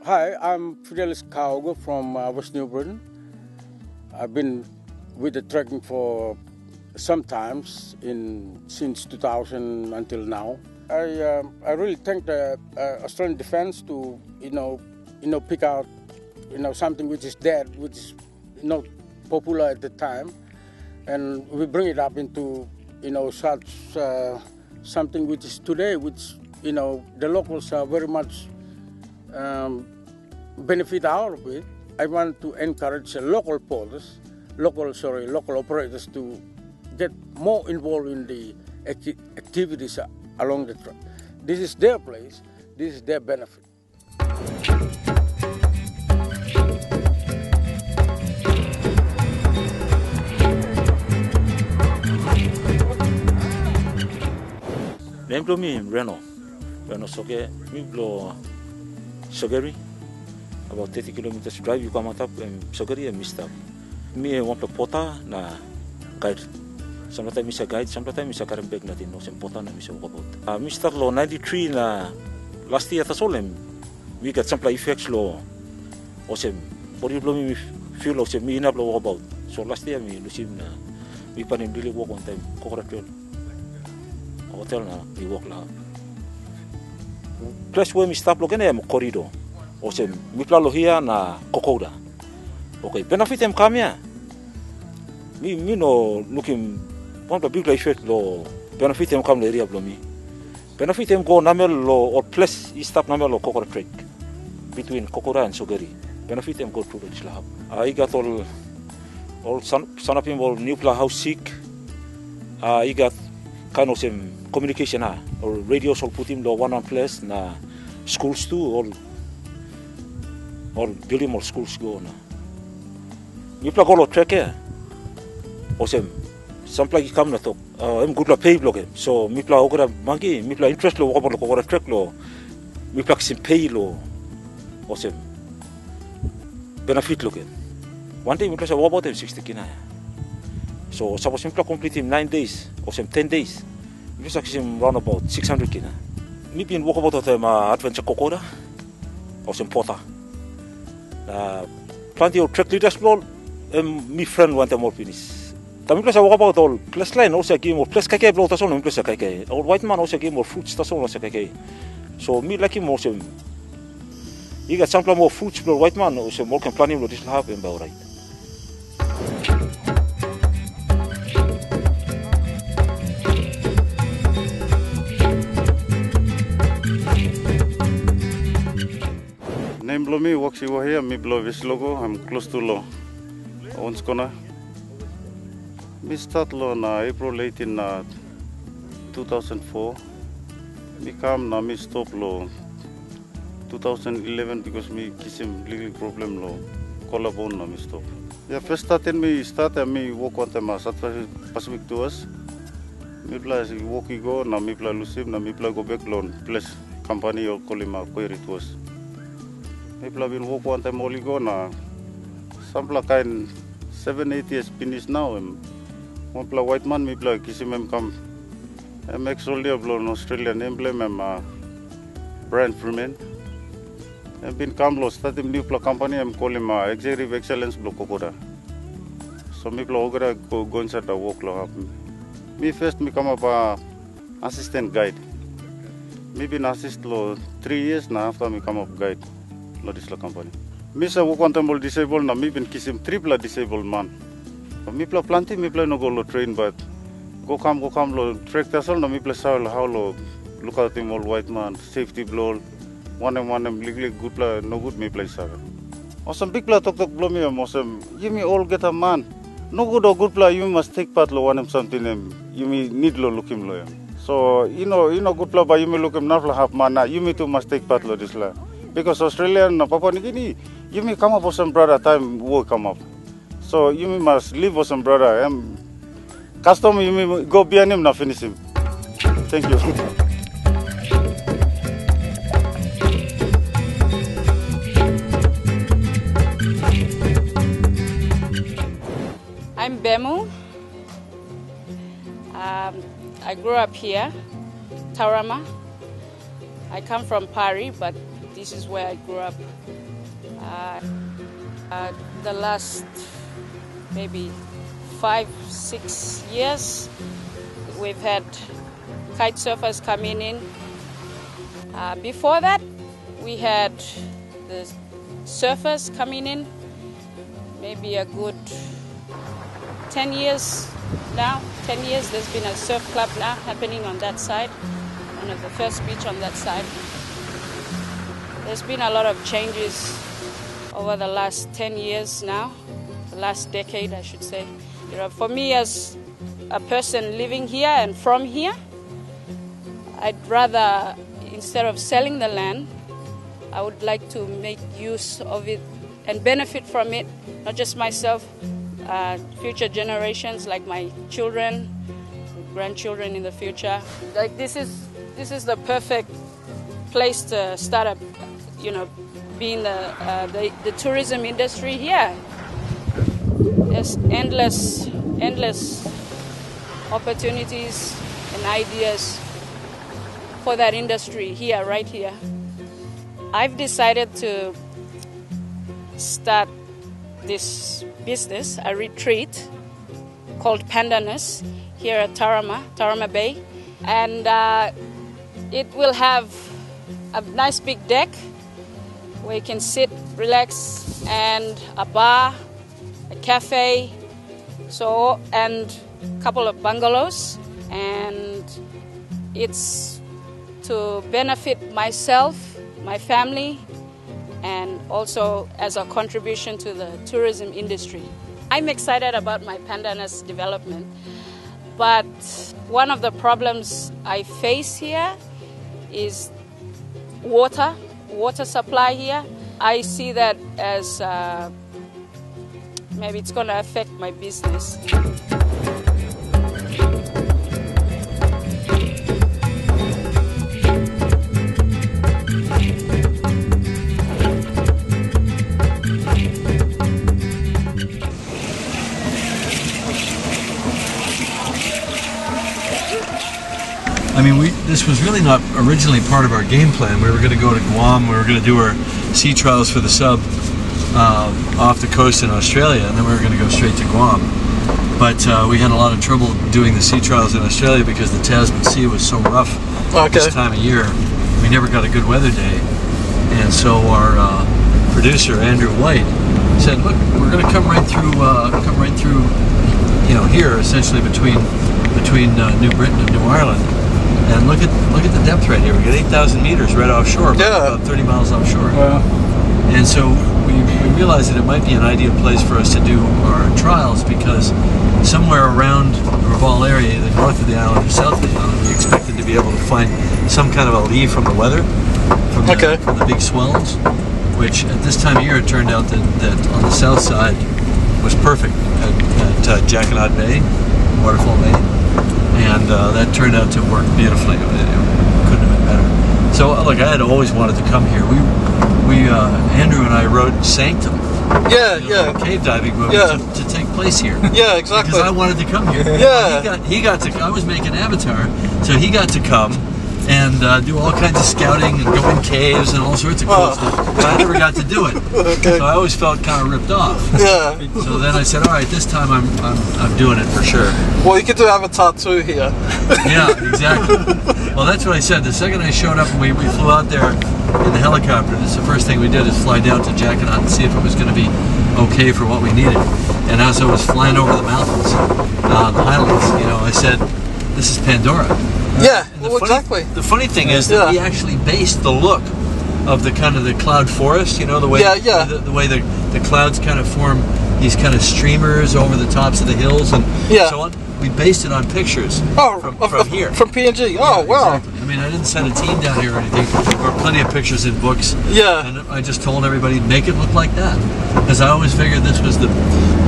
Hi, I'm Fidelis Kaugo from West New Britain. I've been with the trekking for some times since 2000 until now. I really thank the Australian Defence to pick out something which is dead, which is not popular at the time, and we bring it up into such something which is today, which the locals are very much benefit out of it. I want to encourage local operators to get more involved in the activities along the track. This is their place, this is their benefit. Name to me Reno Soke, me blow Sogeri. About 30 kilometers drive, you come out up and Sogeri and Mista. Me want to pota na guide. Sometimes miss a guide, sometimes miss a carabeg na din no sem pota na miss a walk about. Mr. Lo 93 na last year tasolem. We got some effects lo. O sem body blow me feel o sem me na blow about. So last year me lusim na we panim really walk on time. Coconut hotel na we walk la. Place where we stop lo kena corridor. O sem mipla lohia na TOKAUT. Okay, benefit em kamia. Me no looking want to big effect lo benefit em kam le area blo mi. Benefit em go namel lo or place stop namel lo TOKAUT track between TOKAUT and Sogeri. Benefit em go through the slab. I got all son of him all nuclear house sick. I got kind of some communication or radio so put him lo one place na schools too all building more schools go na. Mi pla golo track o sem sampla ki kam na to em good la pay block so mi pla ogra magi mi pla interest lo ko track lo mi pla sim pay lo o sem benefit lo ke one day mi pla sa about 60 kina so suppose mi pla complete in 9 days or sem 10 days mi pla sim round about 600 kina mi pin walk about the adventure kokoda o sem pota plenty of track leaders lo my friend want more finish. Tapi plus walk about all plus line also game or plus kake blow tason plus kake. Or white man also game more fruits tason also kake. So me like him also. You got some more fruits blow white man also more can planning lo this will happen about right. Name blow me walks you here, me blow this logo, I'm close to law. Once gonna me start law na April 18 na 2004. Me come na me stop law 2011 because me kiss him legal problem law. Collarbone na me stop. Yeah, first start and me walk on the South Pacific tours. Me plus walk go na me plus lose him na me plus go back loan plus company or Kolima query tours. Me plus been walk one time only go na some kind 7-8 years finish now. One plus white man me plus kiss him come. Make soldier blow Australian emblem Brian Freeman. I've been come lo start new company. I'm calling Executive Excellence lo kokoda. So me plo ogara go inside the work lo. Me first me come up assistant guide. Me been assist lo 3 years now after me come up guide lo this lo company. Me say work on disabled na me been kisim triple disabled man. Me plo plenty me plo no go lo train but go come lo tractor sol na me plo sao how lo look at him all white man safety blow. One legally good player, no good me play seven. Awesome big player talk blow me awesome. You me all get a man. No good or good player, you must take part lo one him something you me need lo look him lo. So you know good player but you me look him not half man now. You me too must take part lo this la. Because Australian na Papua New Guinea, you me come up for some brother time will come up. So you me must live for some brother. Custom you me go behind him na finish him. Thank you. I'm Bemu. I grew up here, Taurama. I come from Pari, but this is where I grew up. The last maybe 5-6 years, we've had kite surfers coming in. Before that, we had the surfers coming in, maybe a good 10 years now. 10 years there's been a surf club now happening on that side, one of the first beach on that side. There's been a lot of changes over the last 10 years now, the last decade I should say. You know, for me as a person living here and from here, I'd rather, instead of selling the land, I would like to make use of it and benefit from it, not just myself, future generations like my children, grandchildren in the future. Like this is the perfect place to start up, you know, being the tourism industry here. There's endless opportunities and ideas for that industry here, right here. I've decided to start this business, a retreat called Pandanus here at Taurama Bay, and it will have a nice big deck where you can sit, relax, and a bar, a cafe, and a couple of bungalows, and it's to benefit myself, my family, and also as a contribution to the tourism industry. I'm excited about my Pandanus development, but one of the problems I face here is water supply here. I see that as maybe it's going to affect my business. I mean, this was really not originally part of our game plan. We were going to go to Guam, we were going to do our sea trials for the sub off the coast in Australia, and then we were going to go straight to Guam. But we had a lot of trouble doing the sea trials in Australia because the Tasman Sea was so rough this time of year. We never got a good weather day. And so our producer, Andrew White, said, look, we're going to come right through, you know, here, essentially between New Britain and New Ireland. And look at the depth right here. We got 8,000 meters right offshore, about 30 miles offshore. Wow. And so we realized that it might be an ideal place for us to do our trials because somewhere around the Raval area, either north of the island or south of the island, we expected to be able to find some kind of a lee from the weather, from the big swells, which at this time of year it turned out that on the south side was perfect at Jackanaw Bay, Waterfall Bay. And that turned out to work beautifully. It couldn't have been better. So, look, I had always wanted to come here. Andrew and I wrote Sanctum. Yeah. Cave diving movie to take place here. Yeah, exactly. Because I wanted to come here. Yeah. He got to. I was making Avatar, so he got to come, and do all kinds of scouting and go in caves and all sorts of cool stuff. But I never got to do it. So I always felt kind of ripped off. Yeah. So then I said, all right, this time I'm doing it for sure. Well, you could do Avatar 2 here. Yeah, exactly. Well, that's what I said. The second I showed up and we flew out there in the helicopter, that's the first thing we did is fly down to Jackanot and see if it was going to be okay for what we needed. And as I was flying over the mountains, the highlands, you know, I said, this is Pandora. Yeah, well, exactly. The funny thing is that we actually based the look of the kind of the cloud forest, you know, the way the way the clouds kind of form these kind of streamers over the tops of the hills and so on. We based it on pictures from here. From PNG. Oh, wow. Exactly. I mean, I didn't send a team down here or anything. There were plenty of pictures in books. Yeah. And I just told everybody, make it look like that. Because I always figured this was the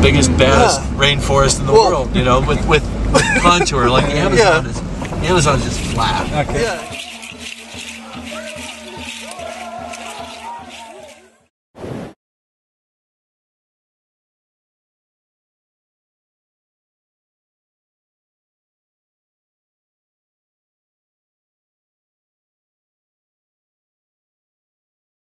biggest, baddest rainforest in the world, you know, with contour. Like the Amazon is just flat. Yeah.